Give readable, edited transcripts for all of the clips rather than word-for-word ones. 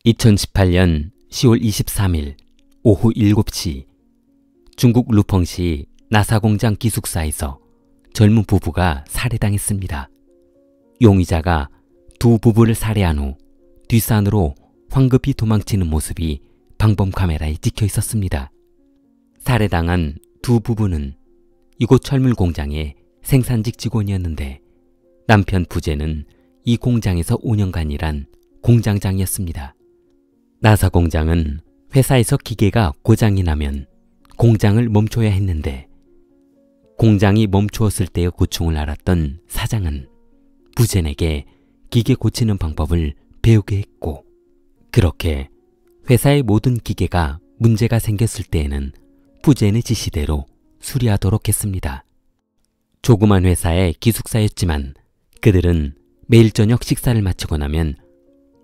2018년 10월 23일 오후 7시 중국 루펑시 나사공장 기숙사에서 젊은 부부가 살해당했습니다. 용의자가 두 부부를 살해한 후 뒷산으로 황급히 도망치는 모습이 방범 카메라에 찍혀 있었습니다. 살해당한 두 부부는 이곳 철물 공장의 생산직 직원이었는데 남편 부재는 이 공장에서 5년간 일한 공장장이었습니다. 나사 공장은 회사에서 기계가 고장이 나면 공장을 멈춰야 했는데 공장이 멈추었을 때의 고충을 알았던 사장은 부젠에게 기계 고치는 방법을 배우게 했고, 그렇게 회사의 모든 기계가 문제가 생겼을 때에는 부젠의 지시대로 수리하도록 했습니다. 조그만 회사의 기숙사였지만 그들은 매일 저녁 식사를 마치고 나면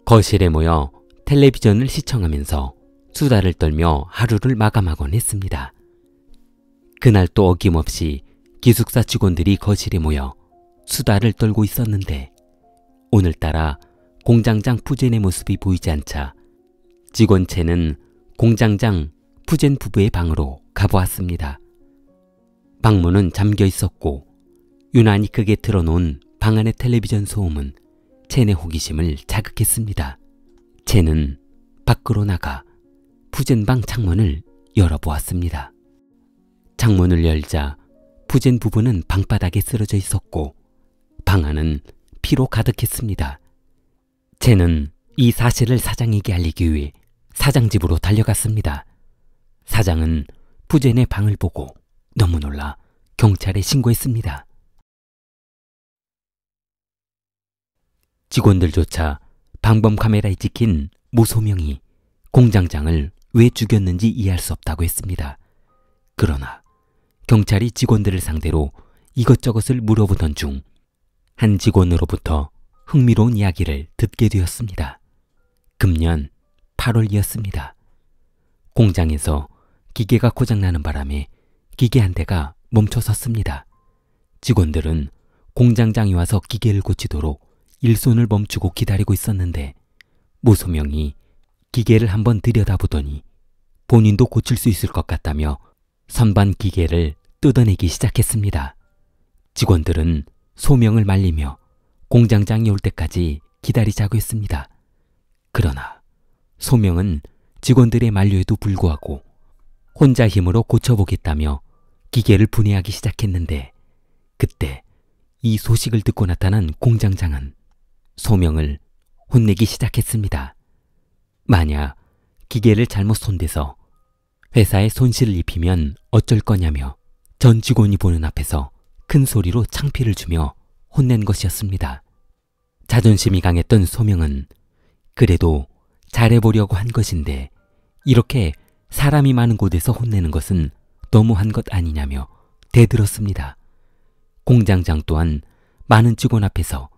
거실에 모여 텔레비전을 시청하면서 수다를 떨며 하루를 마감하곤 했습니다. 그날 또 어김없이 기숙사 직원들이 거실에 모여 수다를 떨고 있었는데 오늘따라 공장장 푸젠의 모습이 보이지 않자 직원 첸은 공장장 푸젠 부부의 방으로 가보았습니다. 방문은 잠겨 있었고 유난히 크게 틀어놓은 방 안의 텔레비전 소음은 첸의 호기심을 자극했습니다. 첸은 밖으로 나가 푸젠 방 창문을 열어보았습니다. 창문을 열자 푸젠 부부는 방바닥에 쓰러져 있었고 방 안은 피로 가득했습니다. 첸은 이 사실을 사장에게 알리기 위해 사장 집으로 달려갔습니다. 사장은 푸젠의 방을 보고 너무 놀라 경찰에 신고했습니다. 직원들조차 방범 카메라에 찍힌 무소명이 공장장을 왜 죽였는지 이해할 수 없다고 했습니다. 그러나 경찰이 직원들을 상대로 이것저것을 물어보던 중 한 직원으로부터 흥미로운 이야기를 듣게 되었습니다. 금년 8월이었습니다. 공장에서 기계가 고장나는 바람에 기계 한 대가 멈춰 섰습니다. 직원들은 공장장이 와서 기계를 고치도록 일손을 멈추고 기다리고 있었는데 무소명이 기계를 한번 들여다보더니 본인도 고칠 수 있을 것 같다며 선반 기계를 뜯어내기 시작했습니다. 직원들은 소명을 말리며 공장장이 올 때까지 기다리자고 했습니다. 그러나 소명은 직원들의 만류에도 불구하고 혼자 힘으로 고쳐보겠다며 기계를 분해하기 시작했는데 그때 이 소식을 듣고 나타난 공장장은 소명을 혼내기 시작했습니다. 만약 기계를 잘못 손대서 회사에 손실을 입히면 어쩔 거냐며 전 직원이 보는 앞에서 큰 소리로 창피를 주며 혼낸 것이었습니다. 자존심이 강했던 소명은 그래도 잘해보려고 한 것인데 이렇게 사람이 많은 곳에서 혼내는 것은 너무한 것 아니냐며 대들었습니다. 공장장 또한 많은 직원 앞에서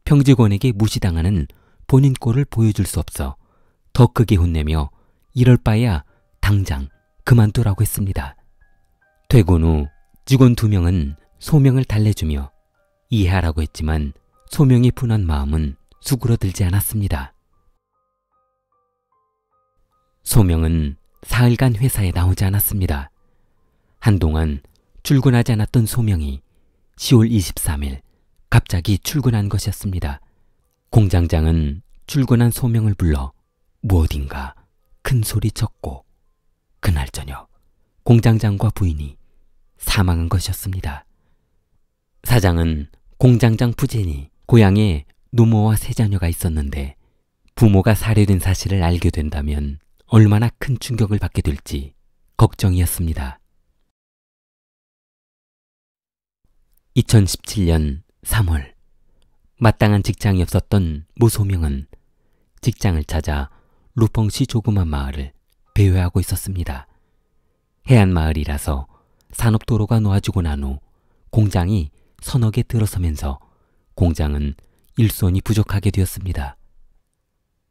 평직원에게 무시당하는 본인 꼴을 보여줄 수 없어 더 크게 혼내며 이럴 바에야 당장 그만두라고 했습니다. 퇴근 후 직원 2명은 소명을 달래주며 이해하라고 했지만 소명의 분한 마음은 수그러들지 않았습니다. 소명은 사흘간 회사에 나오지 않았습니다. 한동안 출근하지 않았던 소명이 10월 23일 갑자기 출근한 것이었습니다. 공장장은 출근한 소명을 불러 무엇인가 큰 소리쳤고 그날 저녁 공장장과 부인이 사망한 것이었습니다. 사장은 공장장 푸젠이 고향에 노모와 3자녀가 있었는데 부모가 살해된 사실을 알게 된다면 얼마나 큰 충격을 받게 될지 걱정이었습니다. 2017년 3월 마땅한 직장이 없었던 무소명은 직장을 찾아 루펑시 조그만 마을을 배회하고 있었습니다. 해안마을이라서 산업도로가 놓아지고 난 후 공장이 서너 개 들어서면서 공장은 일손이 부족하게 되었습니다.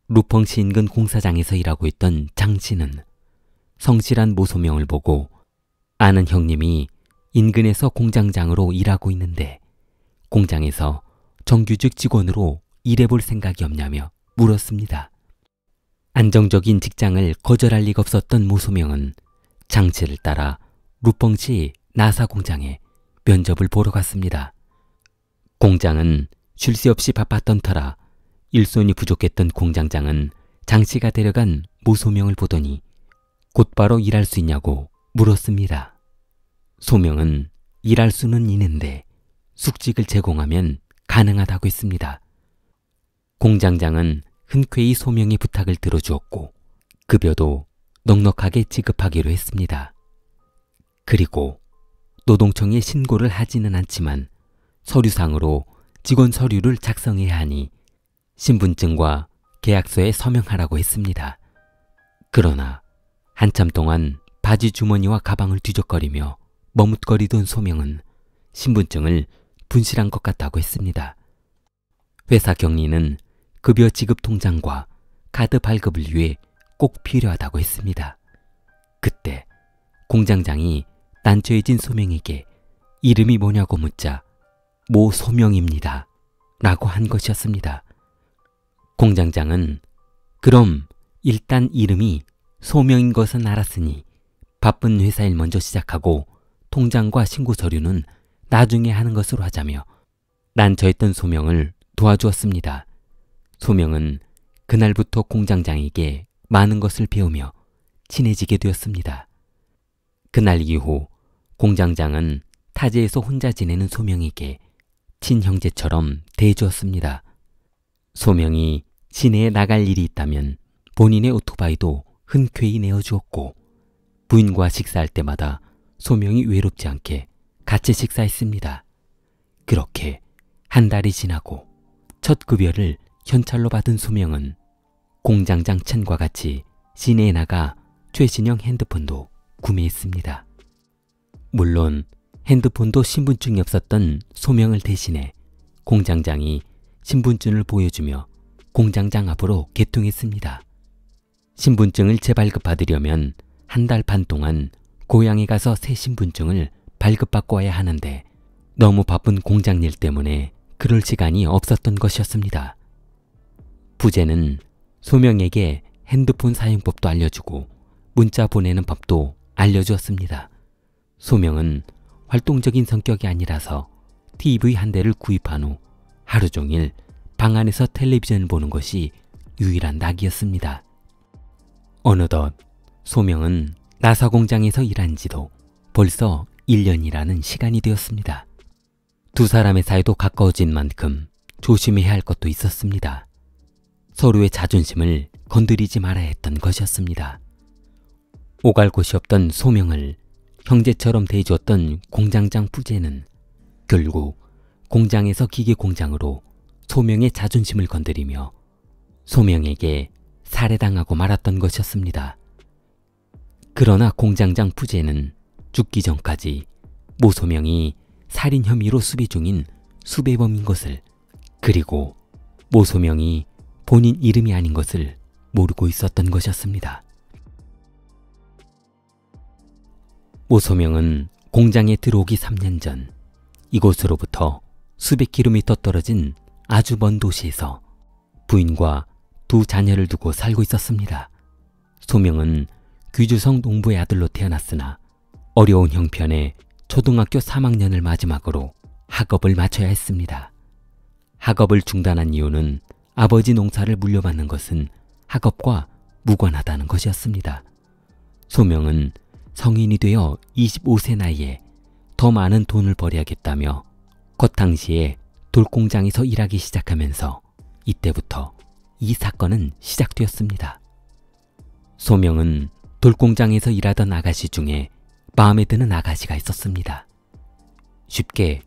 루펑시 인근 공사장에서 일하고 있던 장 씨는 성실한 무소명을 보고 아는 형님이 인근에서 공장장으로 일하고 있는데 공장에서 정규직 직원으로 일해볼 생각이 없냐며 물었습니다. 안정적인 직장을 거절할 리가 없었던 모소명은 장치를 따라 루펑시 나사 공장에 면접을 보러 갔습니다. 공장은 쉴 새 없이 바빴던 터라 일손이 부족했던 공장장은 장씨가 데려간 모소명을 보더니 곧바로 일할 수 있냐고 물었습니다. 소명은 일할 수는 있는데 숙직을 제공하면 가능하다고 했습니다. 공장장은 흔쾌히 소명의 부탁을 들어주었고 급여도 넉넉하게 지급하기로 했습니다. 그리고 노동청에 신고를 하지는 않지만 서류상으로 직원 서류를 작성해야 하니 신분증과 계약서에 서명하라고 했습니다. 그러나 한참 동안 바지 주머니와 가방을 뒤적거리며 머뭇거리던 소명은 신분증을 분실한 것 같다고 했습니다. 회사 격리는 급여 지급 통장과 카드 발급을 위해 꼭 필요하다고 했습니다. 그때 공장장이 난처해진 소명에게 이름이 뭐냐고 묻자 모소명입니다 라고 한 것이었습니다. 공장장은 그럼 일단 이름이 소명인 것은 알았으니 바쁜 회사일 먼저 시작하고 통장과 신고 서류는 나중에 하는 것으로 하자며 난처했던 소명을 도와주었습니다. 소명은 그날부터 공장장에게 많은 것을 배우며 친해지게 되었습니다. 그날 이후 공장장은 타지에서 혼자 지내는 소명에게 친형제처럼 대해주었습니다. 소명이 시내에 나갈 일이 있다면 본인의 오토바이도 흔쾌히 내어주었고 부인과 식사할 때마다 소명이 외롭지 않게 같이 식사했습니다. 그렇게 한 달이 지나고 첫 급여를 현찰로 받은 소명은 공장장 천과 같이 시내에 나가 최신형 핸드폰도 구매했습니다. 물론 핸드폰도 신분증이 없었던 소명을 대신해 공장장이 신분증을 보여주며 공장장 앞으로 개통했습니다. 신분증을 재발급받으려면 한 달 반 동안 고향에 가서 새 신분증을 발급받고 와야 하는데 너무 바쁜 공장 일 때문에 그럴 시간이 없었던 것이었습니다. 부재는 소명에게 핸드폰 사용법도 알려주고 문자 보내는 법도 알려주었습니다. 소명은 활동적인 성격이 아니라서 TV 한 대를 구입한 후 하루 종일 방 안에서 텔레비전을 보는 것이 유일한 낙이었습니다. 어느덧 소명은 나사 공장에서 일한 지도 벌써 1년이라는 시간이 되었습니다. 두 사람의 사이도 가까워진 만큼 조심해야 할 것도 있었습니다. 서로의 자존심을 건드리지 말아야 했던 것이었습니다. 오갈 곳이 없던 소명을 형제처럼 대해주었던 공장장 부재는 결국 공장에서 기계 공장으로 소명의 자존심을 건드리며 소명에게 살해당하고 말았던 것이었습니다. 그러나 공장장 부재는 죽기 전까지 모소명이 살인 혐의로 수배 중인 수배범인 것을, 그리고 모소명이 본인 이름이 아닌 것을 모르고 있었던 것이었습니다. 모소명은 공장에 들어오기 3년 전 이곳으로부터 수백 킬로미터 떨어진 아주 먼 도시에서 부인과 두 자녀를 두고 살고 있었습니다. 소명은 귀주성 농부의 아들로 태어났으나 어려운 형편에 초등학교 3학년을 마지막으로 학업을 마쳐야 했습니다. 학업을 중단한 이유는 아버지 농사를 물려받는 것은 학업과 무관하다는 것이었습니다. 소명은 성인이 되어 25세 나이에 더 많은 돈을 벌여야겠다며 곧 당시에 돌공장에서 일하기 시작하면서 이때부터 이 사건은 시작되었습니다. 소명은 돌공장에서 일하던 아가씨 중에 마음에 드는 아가씨가 있었습니다. 쉽게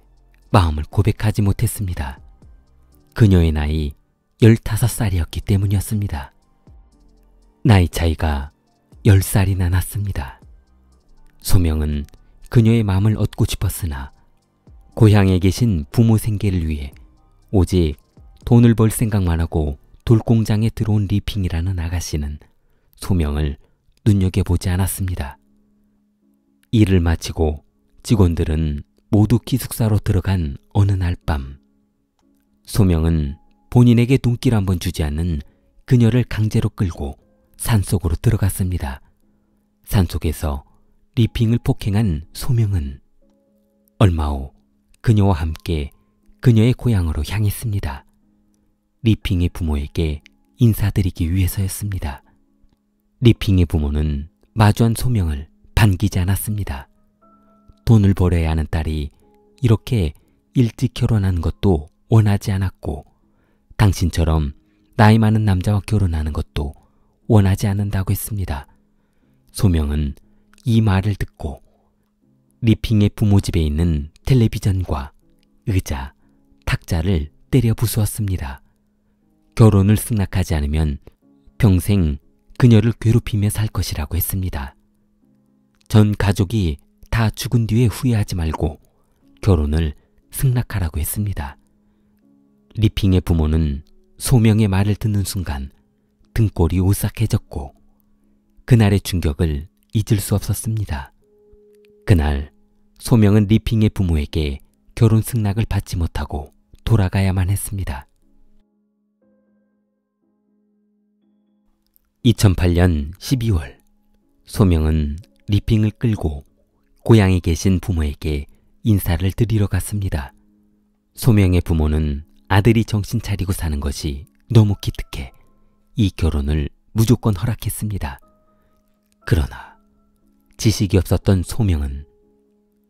마음을 고백하지 못했습니다. 그녀의 나이 15살이었기 때문이었습니다. 나이 차이가 10살이나 났습니다. 소명은 그녀의 마음을 얻고 싶었으나 고향에 계신 부모 생계를 위해 오직 돈을 벌 생각만 하고 돌공장에 들어온 리핑이라는 아가씨는 소명을 눈여겨보지 않았습니다. 일을 마치고 직원들은 모두 기숙사로 들어간 어느 날 밤, 소명은 본인에게 눈길 한번 주지 않는 그녀를 강제로 끌고 산속으로 들어갔습니다. 산속에서 리핑을 폭행한 소명은 얼마 후 그녀와 함께 그녀의 고향으로 향했습니다. 리핑의 부모에게 인사드리기 위해서였습니다. 리핑의 부모는 마주한 소명을 반기지 않았습니다. 돈을 벌어야 하는 딸이 이렇게 일찍 결혼하는 것도 원하지 않았고 당신처럼 나이 많은 남자와 결혼하는 것도 원하지 않는다고 했습니다. 소명은 이 말을 듣고 리핑의 부모 집에 있는 텔레비전과 의자, 탁자를 때려 부수었습니다. 결혼을 승낙하지 않으면 평생 그녀를 괴롭히며 살 것이라고 했습니다. 전 가족이 다 죽은 뒤에 후회하지 말고 결혼을 승낙하라고 했습니다. 리핑의 부모는 소명의 말을 듣는 순간 등골이 오싹해졌고 그날의 충격을 잊을 수 없었습니다. 그날 소명은 리핑의 부모에게 결혼 승낙을 받지 못하고 돌아가야만 했습니다. 2008년 12월 소명은 리핑을 끌고 고향에 계신 부모에게 인사를 드리러 갔습니다. 소명의 부모는 아들이 정신 차리고 사는 것이 너무 기특해 이 결혼을 무조건 허락했습니다. 그러나 지식이 없었던 소명은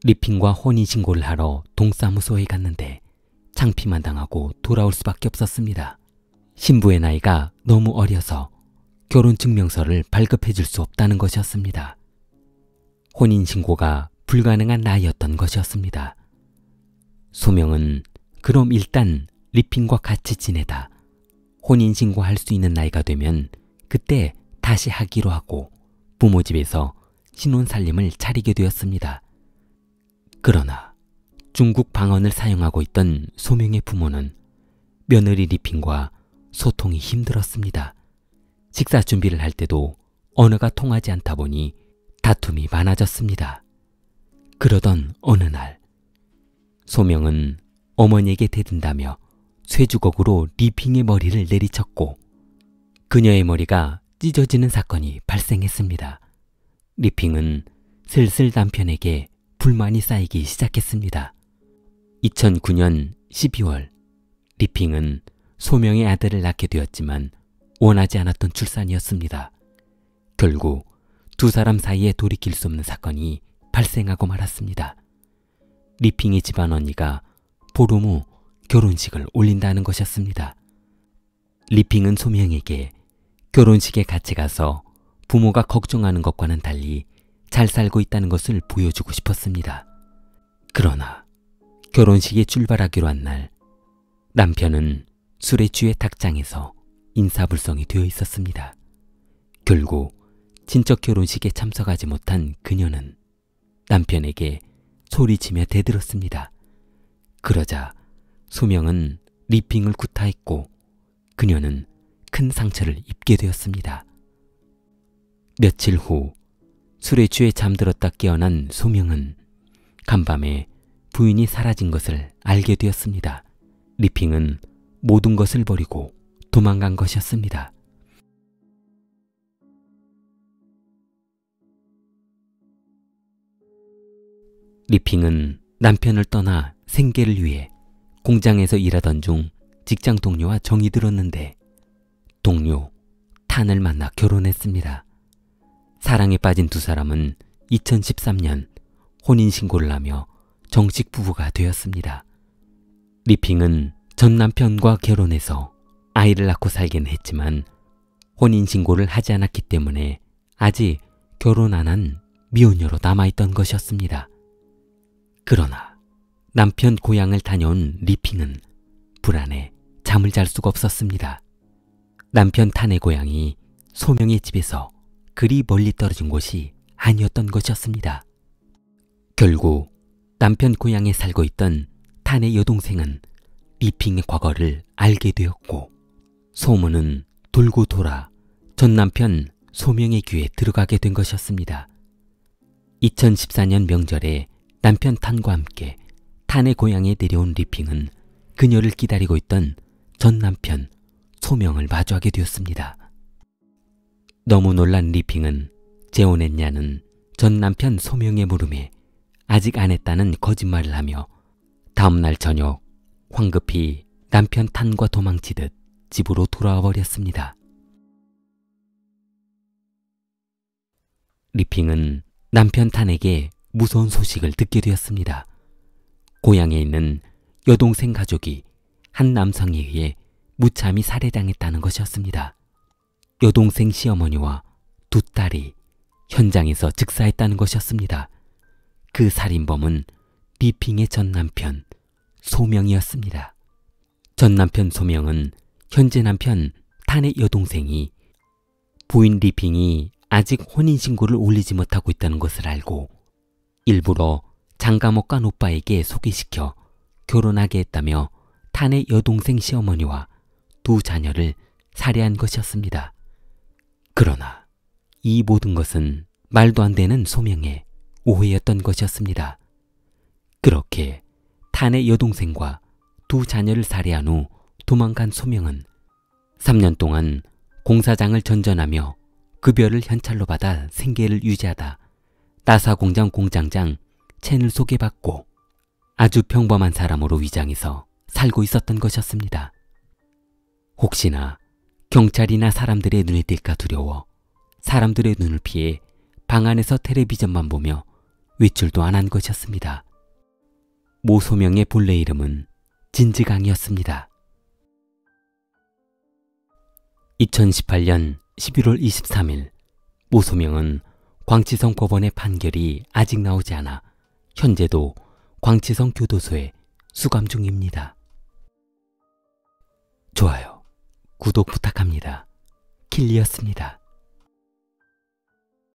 리핑과 혼인신고를 하러 동사무소에 갔는데 창피만 당하고 돌아올 수밖에 없었습니다. 신부의 나이가 너무 어려서 결혼증명서를 발급해 줄 수 없다는 것이었습니다. 혼인신고가 불가능한 나이였던 것이었습니다. 소명은 그럼 일단 리핑과 같이 지내다 혼인신고할 수 있는 나이가 되면 그때 다시 하기로 하고 부모 집에서 신혼살림을 차리게 되었습니다. 그러나 중국 방언을 사용하고 있던 소명의 부모는 며느리 리핑과 소통이 힘들었습니다. 식사 준비를 할 때도 언어가 통하지 않다 보니 다툼이 많아졌습니다. 그러던 어느 날 소명은 어머니에게 대든다며 쇠주걱으로 리핑의 머리를 내리쳤고 그녀의 머리가 찢어지는 사건이 발생했습니다. 리핑은 슬슬 남편에게 불만이 쌓이기 시작했습니다. 2009년 12월 리핑은 소명의 아들을 낳게 되었지만 원하지 않았던 출산이었습니다. 결국 두 사람 사이에 돌이킬 수 없는 사건이 발생하고 말았습니다. 리핑의 집안 언니가 보름 후 결혼식을 올린다는 것이었습니다. 리핑은 소명에게 결혼식에 같이 가서 부모가 걱정하는 것과는 달리 잘 살고 있다는 것을 보여주고 싶었습니다. 그러나 결혼식에 출발하기로 한 날 남편은 술에 취해 탁장에서 인사불성이 되어 있었습니다. 결국 친척 결혼식에 참석하지 못한 그녀는 남편에게 소리치며 대들었습니다. 그러자 소명은 리핑을 구타했고 그녀는 큰 상처를 입게 되었습니다. 며칠 후 술에 취해 잠들었다 깨어난 소명은 간밤에 부인이 사라진 것을 알게 되었습니다. 리핑은 모든 것을 버리고 도망간 것이었습니다. 리핑은 남편을 떠나 생계를 위해 공장에서 일하던 중 직장 동료와 정이 들었는데 동료 탄을 만나 결혼했습니다. 사랑에 빠진 두 사람은 2013년 혼인신고를 하며 정식 부부가 되었습니다. 리핑은 전 남편과 결혼해서 아이를 낳고 살긴 했지만 혼인신고를 하지 않았기 때문에 아직 결혼 안 한 미혼녀로 남아있던 것이었습니다. 그러나 남편 고향을 다녀온 리핑은 불안해 잠을 잘 수가 없었습니다. 남편 탄의 고향이 소명의 집에서 그리 멀리 떨어진 곳이 아니었던 것이었습니다. 결국 남편 고향에 살고 있던 탄의 여동생은 리핑의 과거를 알게 되었고 소문은 돌고 돌아 전 남편 소명의 귀에 들어가게 된 것이었습니다. 2014년 명절에 남편 탄과 함께 탄의 고향에 내려온 리핑은 그녀를 기다리고 있던 전 남편 소명을 마주하게 되었습니다. 너무 놀란 리핑은 재혼했냐는 전 남편 소명의 물음에 아직 안 했다는 거짓말을 하며 다음날 저녁 황급히 남편 탄과 도망치듯 집으로 돌아와 버렸습니다. 리핑은 남편 탄에게 무서운 소식을 듣게 되었습니다. 고향에 있는 여동생 가족이 한 남성에 의해 무참히 살해당했다는 것이었습니다. 여동생 시어머니와 두 딸이 현장에서 즉사했다는 것이었습니다. 그 살인범은 리핑의 전 남편 소명이었습니다. 전 남편 소명은 현재 남편 탄의 여동생이 부인 리핑이 아직 혼인신고를 올리지 못하고 있다는 것을 알고 일부러 장가못 간 오빠에게 소개시켜 결혼하게 했다며 탄의 여동생 시어머니와 두 자녀를 살해한 것이었습니다. 그러나 이 모든 것은 말도 안 되는 소명의 오해였던 것이었습니다. 그렇게 탄의 여동생과 두 자녀를 살해한 후 도망간 소명은 3년 동안 공사장을 전전하며 급여를 현찰로 받아 생계를 유지하다 나사공장 공장장 첸을 소개받고 아주 평범한 사람으로 위장해서 살고 있었던 것이었습니다. 혹시나 경찰이나 사람들의 눈에 띌까 두려워 사람들의 눈을 피해 방 안에서 텔레비전만 보며 외출도 안 한 것이었습니다. 모 소명의 본래 이름은 진지강이었습니다. 2018년 11월 23일 모 소명은 광치성 법원의 판결이 아직 나오지 않아 현재도 광치성 교도소에 수감 중입니다. 좋아요, 구독 부탁합니다. 킬리였습니다.